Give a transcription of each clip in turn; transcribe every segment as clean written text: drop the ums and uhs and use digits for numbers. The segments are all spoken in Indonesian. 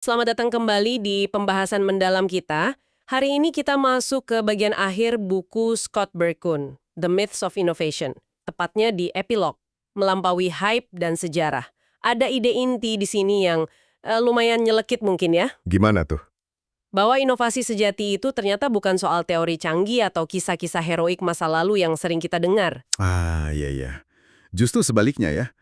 Selamat datang kembali di pembahasan mendalam kita. Hari ini kita masuk ke bagian akhir buku Scott Berkun, The Myths of Innovation. Tepatnya di epilog, melampaui hype dan sejarah. Ada ide inti di sini yang lumayan nyelekit mungkin ya. Gimana tuh? Bahwa inovasi sejati itu ternyata bukan soal teori canggih atau kisah-kisah heroik masa lalu yang sering kita dengar. Iya. Justru sebaliknya ya.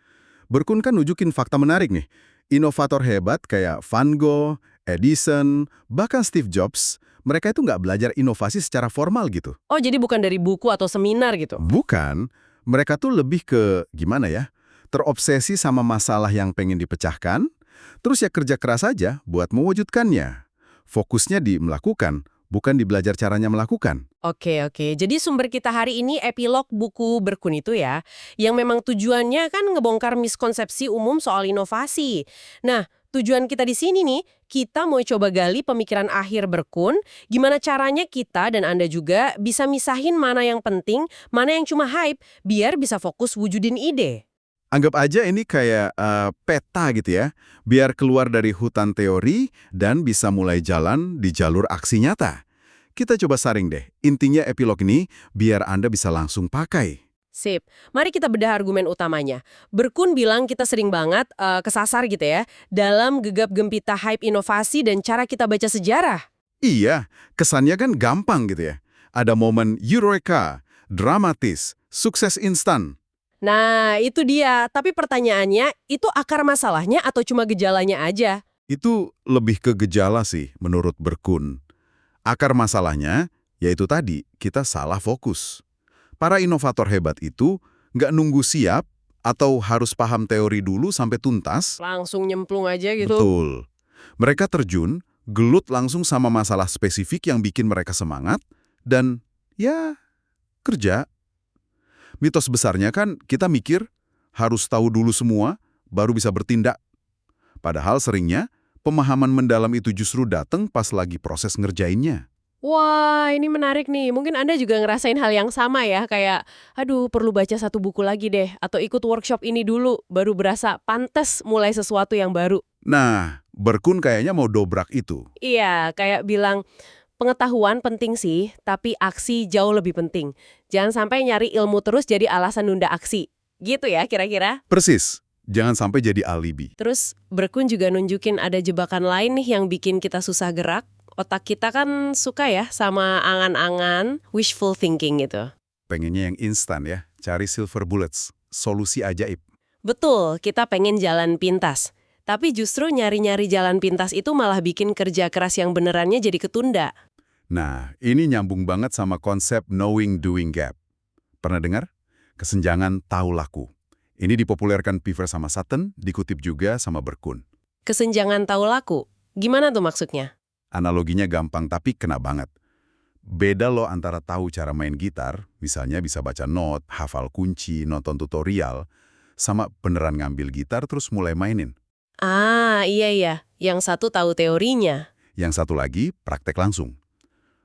Berkun kan nunjukin fakta menarik nih. Inovator hebat kayak Van Gogh, Edison, bahkan Steve Jobs, mereka itu nggak belajar inovasi secara formal gitu. Oh, jadi bukan dari buku atau seminar gitu? Bukan, mereka tuh lebih ke, gimana ya, terobsesi sama masalah yang pengen dipecahkan, terus ya kerja keras aja buat mewujudkannya. Fokusnya di melakukan, bukan di belajar caranya melakukan. Oke. Jadi sumber kita hari ini epilog buku Berkun itu ya, yang memang tujuannya kan ngebongkar miskonsepsi umum soal inovasi. Nah, tujuan kita di sini nih, kita mau coba gali pemikiran akhir Berkun, gimana caranya kita dan Anda juga bisa misahin mana yang penting, mana yang cuma hype, biar bisa fokus wujudin ide. Anggap aja ini kayak peta gitu ya, biar keluar dari hutan teori dan bisa mulai jalan di jalur aksi nyata. Kita coba saring deh, intinya epilog ini biar Anda bisa langsung pakai. Sip. Mari kita bedah argumen utamanya. Berkun bilang kita sering banget kesasar gitu ya, dalam gegap gempita hype inovasi dan cara kita baca sejarah. Iya, kesannya kan gampang gitu ya. Ada momen eureka, dramatis, sukses instan. Nah, itu dia. Tapi pertanyaannya, itu akar masalahnya atau cuma gejalanya aja? Itu lebih ke gejala sih menurut Berkun. Akar masalahnya, yaitu tadi, kita salah fokus. Para inovator hebat itu nggak nunggu siap atau harus paham teori dulu sampai tuntas. Langsung nyemplung aja gitu. Betul. Mereka terjun, gelut langsung sama masalah spesifik yang bikin mereka semangat, dan ya, kerja. Mitos besarnya kan kita mikir harus tahu dulu semua, baru bisa bertindak. Padahal seringnya, pemahaman mendalam itu justru datang pas lagi proses ngerjainnya. Wah, ini menarik nih. Mungkin Anda juga ngerasain hal yang sama ya, kayak, aduh perlu baca satu buku lagi deh, atau ikut workshop ini dulu, baru berasa pantes mulai sesuatu yang baru. Nah, Berkun kayaknya mau dobrak itu. Iya, kayak bilang, pengetahuan penting sih, tapi aksi jauh lebih penting. Jangan sampai nyari ilmu terus jadi alasan nunda aksi. Gitu ya kira-kira? Persis, jangan sampai jadi alibi. Terus Berkun juga nunjukin ada jebakan lain nih yang bikin kita susah gerak. Otak kita kan suka ya sama angan-angan, wishful thinking gitu. Pengennya yang instan ya, cari silver bullets, solusi ajaib. Betul, kita pengen jalan pintas. Tapi justru nyari-nyari jalan pintas itu malah bikin kerja keras yang benerannya jadi ketunda. Nah, ini nyambung banget sama konsep knowing-doing gap. Pernah dengar? Kesenjangan tahu laku. Ini dipopulerkan Piver sama Sutton, dikutip juga sama Berkun. Kesenjangan tahu laku, gimana tuh maksudnya? Analoginya gampang tapi kena banget. Beda loh antara tahu cara main gitar, misalnya bisa baca not, hafal kunci, nonton tutorial, sama beneran ngambil gitar terus mulai mainin. Ah, iya. Yang satu tahu teorinya. Yang satu lagi, praktek langsung.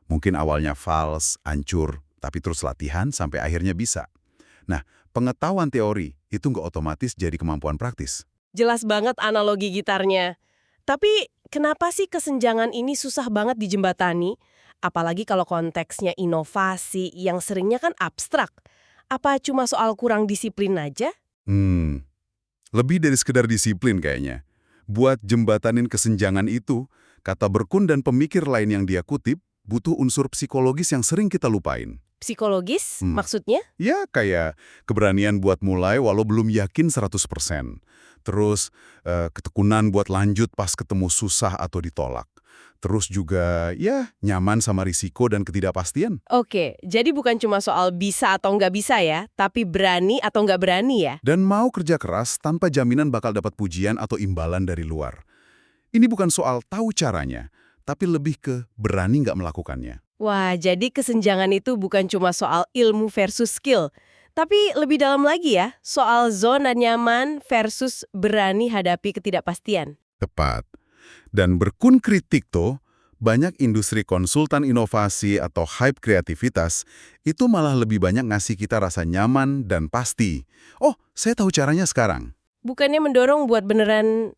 Mungkin awalnya fals, hancur, tapi terus latihan sampai akhirnya bisa. Nah, pengetahuan teori itu nggak otomatis jadi kemampuan praktis. Jelas banget analogi gitarnya. Tapi kenapa sih kesenjangan ini susah banget dijembatani? Apalagi kalau konteksnya inovasi yang seringnya kan abstrak. Apa cuma soal kurang disiplin aja? Lebih dari sekedar disiplin kayaknya. Buat jembatanin kesenjangan itu, kata Berkun dan pemikir lain yang dia kutip, butuh unsur psikologis yang sering kita lupain. Psikologis Hmm. maksudnya? Ya, kayak keberanian buat mulai walau belum yakin 100%. Terus, ketekunan buat lanjut pas ketemu susah atau ditolak. Terus juga, ya, nyaman sama risiko dan ketidakpastian. Oke, jadi bukan cuma soal bisa atau nggak bisa ya, tapi berani atau nggak berani ya? Dan mau kerja keras tanpa jaminan bakal dapat pujian atau imbalan dari luar. Ini bukan soal tahu caranya, tapi lebih ke berani nggak melakukannya. Wah, jadi kesenjangan itu bukan cuma soal ilmu versus skill, tapi lebih dalam lagi ya, soal zona nyaman versus berani hadapi ketidakpastian. Tepat. Dan Berkun kritik tuh, banyak industri konsultan inovasi atau hype kreativitas itu malah lebih banyak ngasih kita rasa nyaman dan pasti. Oh, saya tahu caranya sekarang. Bukannya mendorong buat beneran,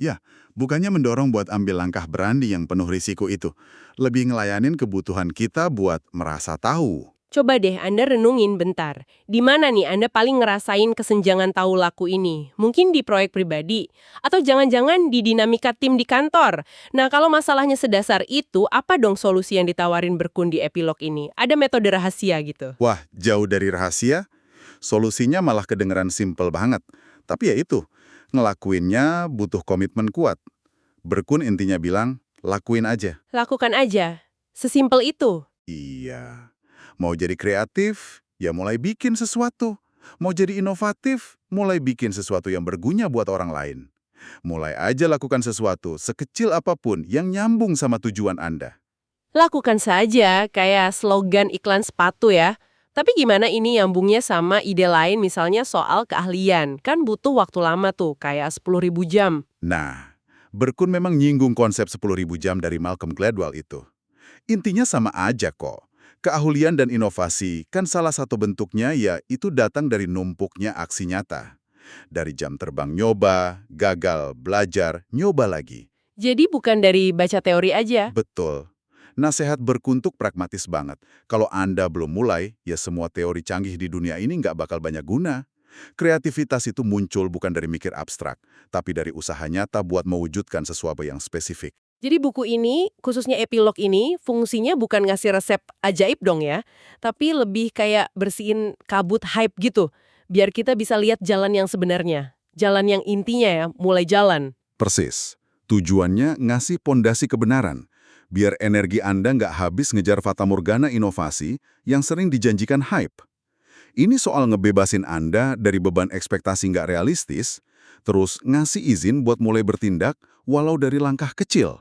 Ya, bukannya mendorong buat ambil langkah berani yang penuh risiko itu. Lebih ngelayanin kebutuhan kita buat merasa tahu. Coba deh Anda renungin bentar. Di mana nih Anda paling ngerasain kesenjangan tahu laku ini? Mungkin di proyek pribadi? Atau jangan-jangan di dinamika tim di kantor? Nah, kalau masalahnya sedasar itu, apa dong solusi yang ditawarin Berkun di epilog ini? Ada metode rahasia gitu? Wah, jauh dari rahasia, solusinya malah kedengeran simpel banget. Tapi ya itu, ngelakuinnya butuh komitmen kuat. Berkun intinya bilang, lakuin aja. Lakukan aja. Sesimpel itu. Iya. Mau jadi kreatif, ya mulai bikin sesuatu. Mau jadi inovatif, mulai bikin sesuatu yang berguna buat orang lain. Mulai aja lakukan sesuatu, sekecil apapun yang nyambung sama tujuan Anda. Lakukan saja, kayak slogan iklan sepatu ya. Tapi gimana ini nyambungnya sama ide lain misalnya soal keahlian? Kan butuh waktu lama tuh, kayak 10.000 jam. Nah, Berkun memang nyinggung konsep 10.000 jam dari Malcolm Gladwell itu. Intinya sama aja kok. Keahlian dan inovasi kan salah satu bentuknya ya itu datang dari numpuknya aksi nyata. Dari jam terbang nyoba, gagal, belajar, nyoba lagi. Jadi bukan dari baca teori aja. Betul. Nasihat berkuntuk pragmatis banget. Kalau Anda belum mulai, ya semua teori canggih di dunia ini nggak bakal banyak guna. Kreativitas itu muncul bukan dari mikir abstrak, tapi dari usaha nyata buat mewujudkan sesuatu yang spesifik. Jadi buku ini, khususnya epilog ini, fungsinya bukan ngasih resep ajaib dong ya, tapi lebih kayak bersihin kabut hype gitu, biar kita bisa lihat jalan yang sebenarnya. Jalan yang intinya ya, mulai jalan. Persis. Tujuannya ngasih pondasi kebenaran, biar energi Anda nggak habis ngejar fatamorgana inovasi yang sering dijanjikan hype. Ini soal ngebebasin Anda dari beban ekspektasi nggak realistis, terus ngasih izin buat mulai bertindak walau dari langkah kecil.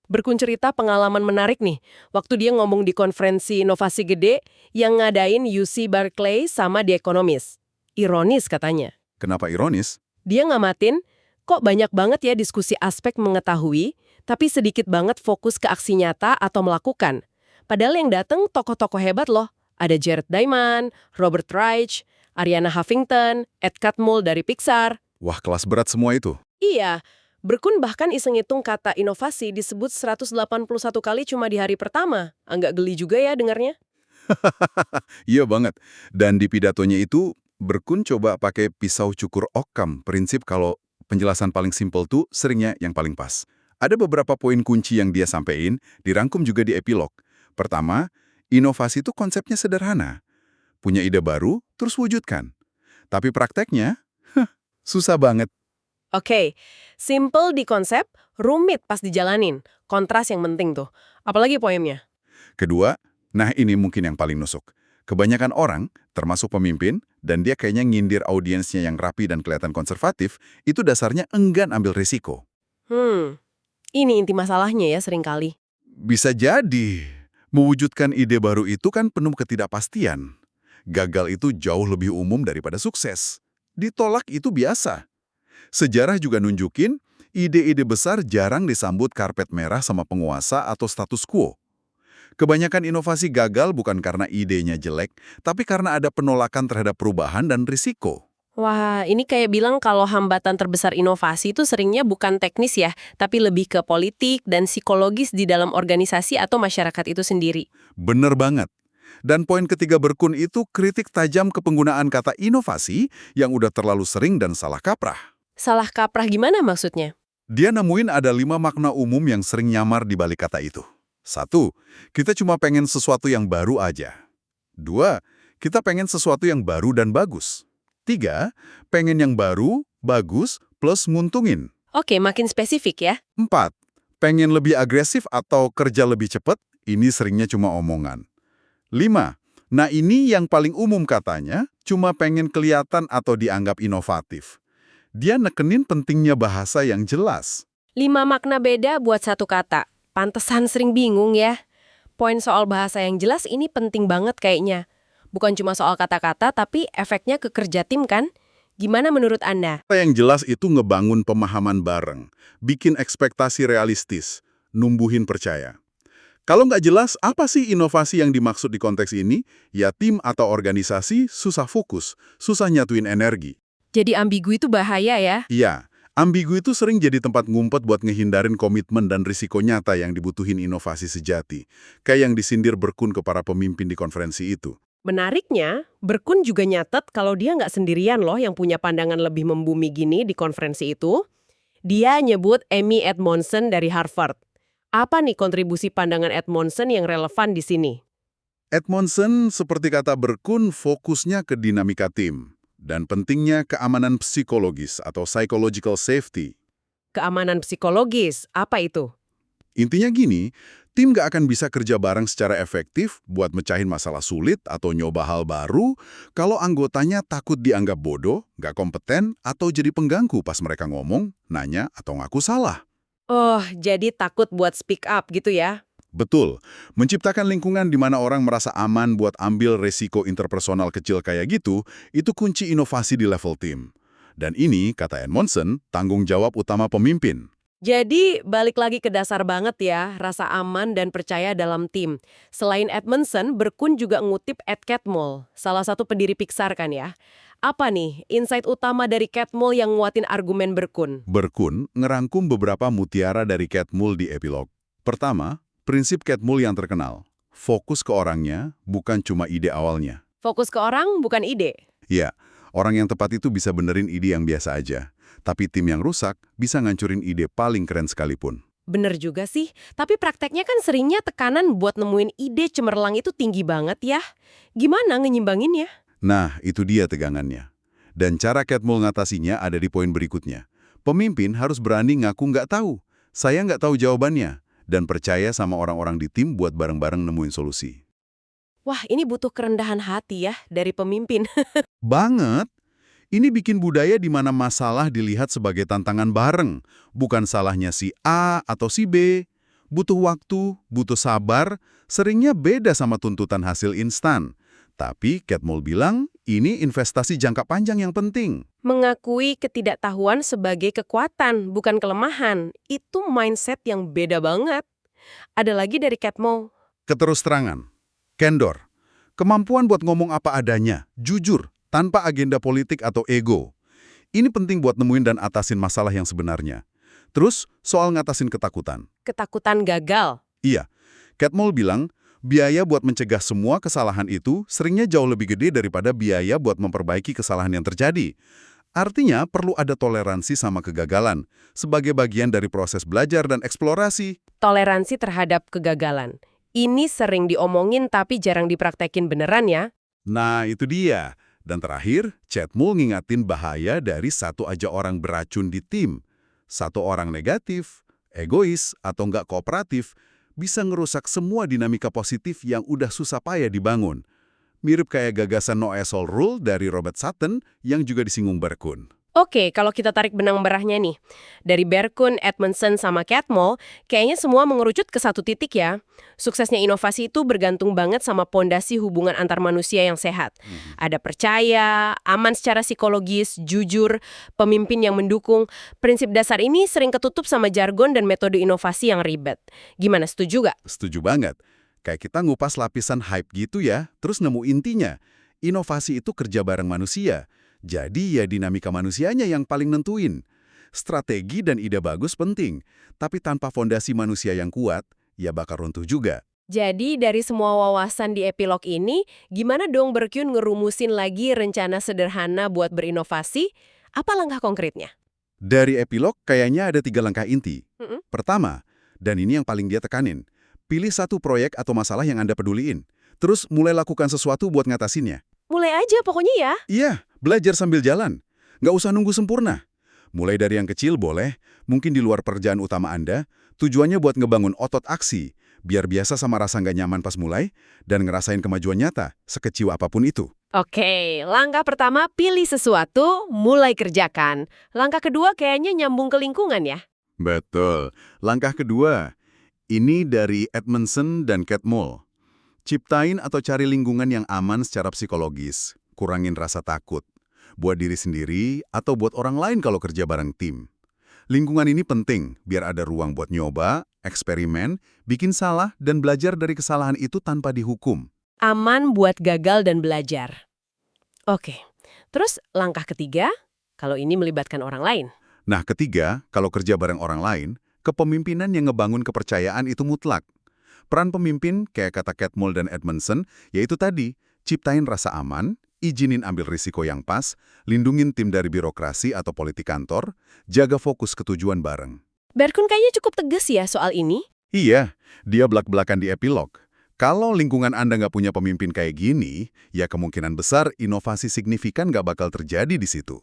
Berkun cerita pengalaman menarik nih, waktu dia ngomong di konferensi inovasi gede yang ngadain UC Berkeley sama The Economist. Ironis katanya. Kenapa ironis? Dia ngamatin, kok banyak banget ya diskusi aspek mengetahui, tapi sedikit banget fokus ke aksi nyata atau melakukan. Padahal yang datang tokoh-tokoh hebat loh. Ada Jared Diamond, Robert Reich, Arianna Huffington, Ed Catmull dari Pixar. Wah, kelas berat semua itu. Iya, Berkun bahkan iseng hitung kata inovasi disebut 181 kali cuma di hari pertama. Agak geli juga ya dengarnya. Iya banget. Dan di pidatonya itu, Berkun coba pakai pisau cukur Occam, prinsip kalau penjelasan paling simpel tuh seringnya yang paling pas. Ada beberapa poin kunci yang dia sampaikan, dirangkum juga di epilog. Pertama, inovasi itu konsepnya sederhana. Punya ide baru, terus wujudkan. Tapi prakteknya, susah banget. Oke, simple di konsep, rumit pas dijalanin. Kontras yang penting tuh. Apalagi poemnya. Kedua, nah ini mungkin yang paling nusuk. Kebanyakan orang, termasuk pemimpin, dan dia kayaknya nyindir audiensnya yang rapi dan kelihatan konservatif, itu dasarnya enggan ambil risiko. Ini inti masalahnya ya seringkali. Bisa jadi, mewujudkan ide baru itu kan penuh ketidakpastian. Gagal itu jauh lebih umum daripada sukses. Ditolak itu biasa. Sejarah juga nunjukin, ide-ide besar jarang disambut karpet merah sama penguasa atau status quo. Kebanyakan inovasi gagal bukan karena idenya jelek, tapi karena ada penolakan terhadap perubahan dan risiko. Wah, ini kayak bilang kalau hambatan terbesar inovasi itu seringnya bukan teknis ya, tapi lebih ke politik dan psikologis di dalam organisasi atau masyarakat itu sendiri. Bener banget. Dan poin ketiga Berkun itu kritik tajam ke penggunaan kata inovasi yang udah terlalu sering dan salah kaprah. Salah kaprah gimana maksudnya? Dia nemuin ada 5 makna umum yang sering nyamar di balik kata itu. 1. Kita cuma pengen sesuatu yang baru aja. 2. Kita pengen sesuatu yang baru dan bagus. 3. Pengen yang baru, bagus, plus nguntungin. Oke, makin spesifik ya. 4. Pengen lebih agresif atau kerja lebih cepat, ini seringnya cuma omongan. 5. Nah ini yang paling umum katanya, cuma pengen kelihatan atau dianggap inovatif. Dia nekenin pentingnya bahasa yang jelas. 5 makna beda buat satu kata. Pantesan sering bingung ya. Poin soal bahasa yang jelas ini penting banget kayaknya. Bukan cuma soal kata-kata, tapi efeknya ke kerja tim kan? Gimana menurut Anda? Yang jelas itu ngebangun pemahaman bareng, bikin ekspektasi realistis, numbuhin percaya. Kalau nggak jelas apa sih inovasi yang dimaksud di konteks ini, ya tim atau organisasi susah fokus, susah nyatuin energi. Jadi ambigu itu bahaya ya? Iya, Ambigu itu sering jadi tempat ngumpet buat ngehindarin komitmen dan risiko nyata yang dibutuhin inovasi sejati. Kayak yang disindir Berkun ke para pemimpin di konferensi itu. Menariknya, Berkun juga nyatet kalau dia nggak sendirian loh yang punya pandangan lebih membumi gini di konferensi itu. Dia nyebut Amy Edmondson dari Harvard. Apa nih kontribusi pandangan Edmondson yang relevan di sini? Edmondson, seperti kata Berkun, fokusnya ke dinamika tim dan pentingnya keamanan psikologis atau psychological safety. Keamanan psikologis, apa itu? Intinya gini, tim gak akan bisa kerja bareng secara efektif buat mecahin masalah sulit atau nyoba hal baru kalau anggotanya takut dianggap bodoh, gak kompeten, atau jadi pengganggu pas mereka ngomong, nanya, atau ngaku salah. Oh, jadi takut buat speak up gitu ya? Betul, menciptakan lingkungan di mana orang merasa aman buat ambil resiko interpersonal kecil kayak gitu, itu kunci inovasi di level tim. Dan ini, kata Edmondson, tanggung jawab utama pemimpin. Jadi, balik lagi ke dasar banget ya, rasa aman dan percaya dalam tim. Selain Edmondson, Berkun juga ngutip Ed Catmull, salah satu pendiri Pixar kan ya. Apa nih insight utama dari Catmull yang nguatin argumen Berkun? Berkun ngerangkum beberapa mutiara dari Catmull di epilog. Pertama, prinsip Catmull yang terkenal. Fokus ke orangnya, bukan cuma ide awalnya. Fokus ke orang, bukan ide. Ya, orang yang tepat itu bisa benerin ide yang biasa aja. Tapi tim yang rusak bisa ngancurin ide paling keren sekalipun. Bener juga sih, tapi prakteknya kan seringnya tekanan buat nemuin ide cemerlang itu tinggi banget ya. Gimana ngenyimbanginnya? Nah, itu dia tegangannya. Dan cara Catmull ngatasinya ada di poin berikutnya. Pemimpin harus berani ngaku nggak tahu. Saya nggak tahu jawabannya. Dan percaya sama orang-orang di tim buat bareng-bareng nemuin solusi. Wah, ini butuh kerendahan hati ya dari pemimpin. Banget! Ini bikin budaya di mana masalah dilihat sebagai tantangan bareng, bukan salahnya si A atau si B. Butuh waktu, butuh sabar, seringnya beda sama tuntutan hasil instan. Tapi Catmull bilang, ini investasi jangka panjang yang penting. Mengakui ketidaktahuan sebagai kekuatan, bukan kelemahan. Itu mindset yang beda banget. Ada lagi dari Catmull. Keterus-terangan, candor, kemampuan buat ngomong apa adanya, jujur, tanpa agenda politik atau ego. Ini penting buat nemuin dan atasin masalah yang sebenarnya. Terus, soal ngatasin ketakutan. Ketakutan gagal. Iya, Catmull bilang, biaya buat mencegah semua kesalahan itu seringnya jauh lebih gede daripada biaya buat memperbaiki kesalahan yang terjadi. Artinya, perlu ada toleransi sama kegagalan, sebagai bagian dari proses belajar dan eksplorasi. Toleransi terhadap kegagalan. Ini sering diomongin tapi jarang dipraktekin beneran ya. Nah, itu dia. Dan terakhir, Catmull ngingatin bahaya dari satu aja orang beracun di tim. Satu orang negatif, egois, atau nggak kooperatif, bisa ngerusak semua dinamika positif yang udah susah payah dibangun. Mirip kayak gagasan No Asshole Rule dari Robert Sutton yang juga disinggung Berkun. Oke, kalau kita tarik benang merahnya nih. Dari Berkun, Edmondson, sama Catmull, kayaknya semua mengerucut ke satu titik ya. Suksesnya inovasi itu bergantung banget sama pondasi hubungan antar manusia yang sehat. Ada percaya, aman secara psikologis, jujur, pemimpin yang mendukung. Prinsip dasar ini sering ketutup sama jargon dan metode inovasi yang ribet. Gimana, setuju gak? Setuju banget. Kayak kita ngupas lapisan hype gitu ya, terus nemu intinya. Inovasi itu kerja bareng manusia. Jadi ya dinamika manusianya yang paling nentuin. Strategi dan ide bagus penting, tapi tanpa fondasi manusia yang kuat, ya bakal runtuh juga. Jadi dari semua wawasan di epilog ini, gimana dong Berkun ngerumusin lagi rencana sederhana buat berinovasi? Apa langkah konkretnya? Dari epilog kayaknya ada 3 langkah inti. Mm-mm. Pertama, dan ini yang paling dia tekanin, pilih satu proyek atau masalah yang Anda peduliin. Terus mulai lakukan sesuatu buat ngatasinnya. Mulai aja pokoknya ya. Iya, belajar sambil jalan. Nggak usah nunggu sempurna. Mulai dari yang kecil boleh, mungkin di luar pekerjaan utama Anda, tujuannya buat ngebangun otot aksi, biar biasa sama rasa nggak nyaman pas mulai, dan ngerasain kemajuan nyata, sekecil apapun itu. Oke, langkah pertama pilih sesuatu, mulai kerjakan. Langkah kedua kayaknya nyambung ke lingkungan ya. Betul. Langkah kedua, ini dari Edmondson dan Catmull. Ciptain atau cari lingkungan yang aman secara psikologis, kurangin rasa takut, buat diri sendiri atau buat orang lain kalau kerja bareng tim. Lingkungan ini penting biar ada ruang buat nyoba, eksperimen, bikin salah, dan belajar dari kesalahan itu tanpa dihukum. Aman buat gagal dan belajar. Oke, terus langkah ketiga, kalau ini melibatkan orang lain. Nah, ketiga, kalau kerja bareng orang lain, kepemimpinan yang ngebangun kepercayaan itu mutlak. Peran pemimpin, kayak kata Catmull dan Edmondson, yaitu tadi, ciptain rasa aman, izinin ambil risiko yang pas, lindungin tim dari birokrasi atau politik kantor, jaga fokus ke tujuan bareng. Berkun kayaknya cukup tegas ya soal ini. Iya, dia belak-belakan di epilog. Kalau lingkungan Anda nggak punya pemimpin kayak gini, ya kemungkinan besar inovasi signifikan nggak bakal terjadi di situ.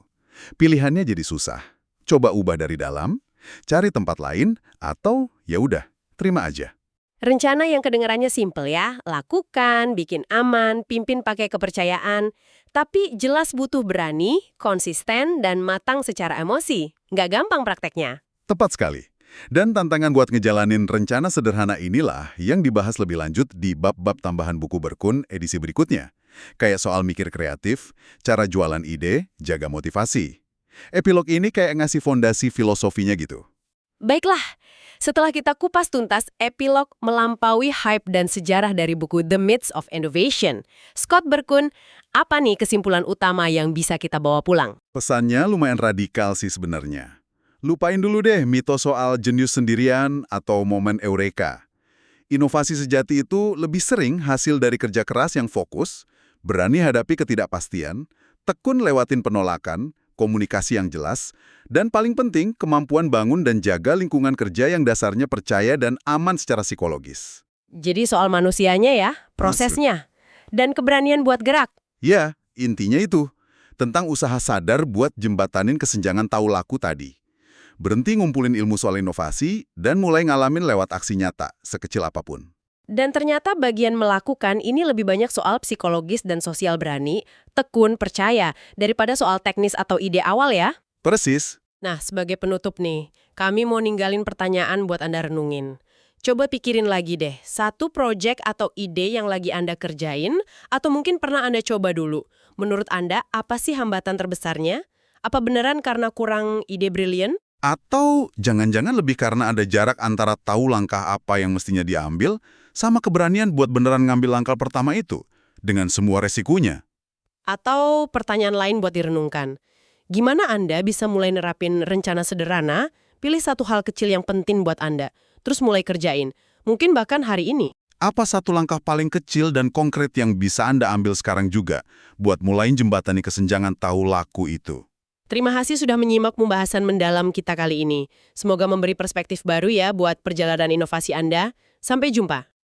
Pilihannya jadi susah. Coba ubah dari dalam, cari tempat lain, atau ya udah, terima aja. Rencana yang kedengarannya simpel ya, lakukan, bikin aman, pimpin pakai kepercayaan. Tapi jelas butuh berani, konsisten, dan matang secara emosi. Nggak gampang prakteknya. Tepat sekali. Dan tantangan buat ngejalanin rencana sederhana inilah yang dibahas lebih lanjut di bab-bab tambahan buku Berkun edisi berikutnya. Kayak soal mikir kreatif, cara jualan ide, jaga motivasi. Epilog ini kayak ngasih fondasi filosofinya gitu. Baiklah, setelah kita kupas tuntas epilog melampaui hype dan sejarah dari buku The Myths of Innovation, Scott Berkun, apa nih kesimpulan utama yang bisa kita bawa pulang? Pesannya lumayan radikal sih sebenarnya. Lupain dulu deh mitos soal jenius sendirian atau momen eureka. Inovasi sejati itu lebih sering hasil dari kerja keras yang fokus, berani hadapi ketidakpastian, tekun lewatin penolakan, komunikasi yang jelas, dan paling penting kemampuan bangun dan jaga lingkungan kerja yang dasarnya percaya dan aman secara psikologis. Jadi soal manusianya ya, prosesnya, dan keberanian buat gerak. Ya, intinya itu. Tentang usaha sadar buat jembatanin kesenjangan tahu laku tadi. Berhenti ngumpulin ilmu soal inovasi dan mulai ngalamin lewat aksi nyata, sekecil apapun. Dan ternyata bagian melakukan ini lebih banyak soal psikologis dan sosial berani, tekun, percaya, daripada soal teknis atau ide awal ya. Persis. Nah, sebagai penutup nih, kami mau ninggalin pertanyaan buat Anda renungin. Coba pikirin lagi deh, satu proyek atau ide yang lagi Anda kerjain, atau mungkin pernah Anda coba dulu. Menurut Anda, apa sih hambatan terbesarnya? Apa beneran karena kurang ide brilian? Atau jangan-jangan lebih karena ada jarak antara tahu langkah apa yang mestinya diambil sama keberanian buat beneran ngambil langkah pertama itu, dengan semua resikonya. Atau pertanyaan lain buat direnungkan. Gimana Anda bisa mulai nerapin rencana sederhana, pilih satu hal kecil yang penting buat Anda, terus mulai kerjain. Mungkin bahkan hari ini. Apa satu langkah paling kecil dan konkret yang bisa Anda ambil sekarang juga buat mulai jembatani kesenjangan tahu laku itu? Terima kasih sudah menyimak pembahasan mendalam kita kali ini. Semoga memberi perspektif baru ya buat perjalanan inovasi Anda. Sampai jumpa.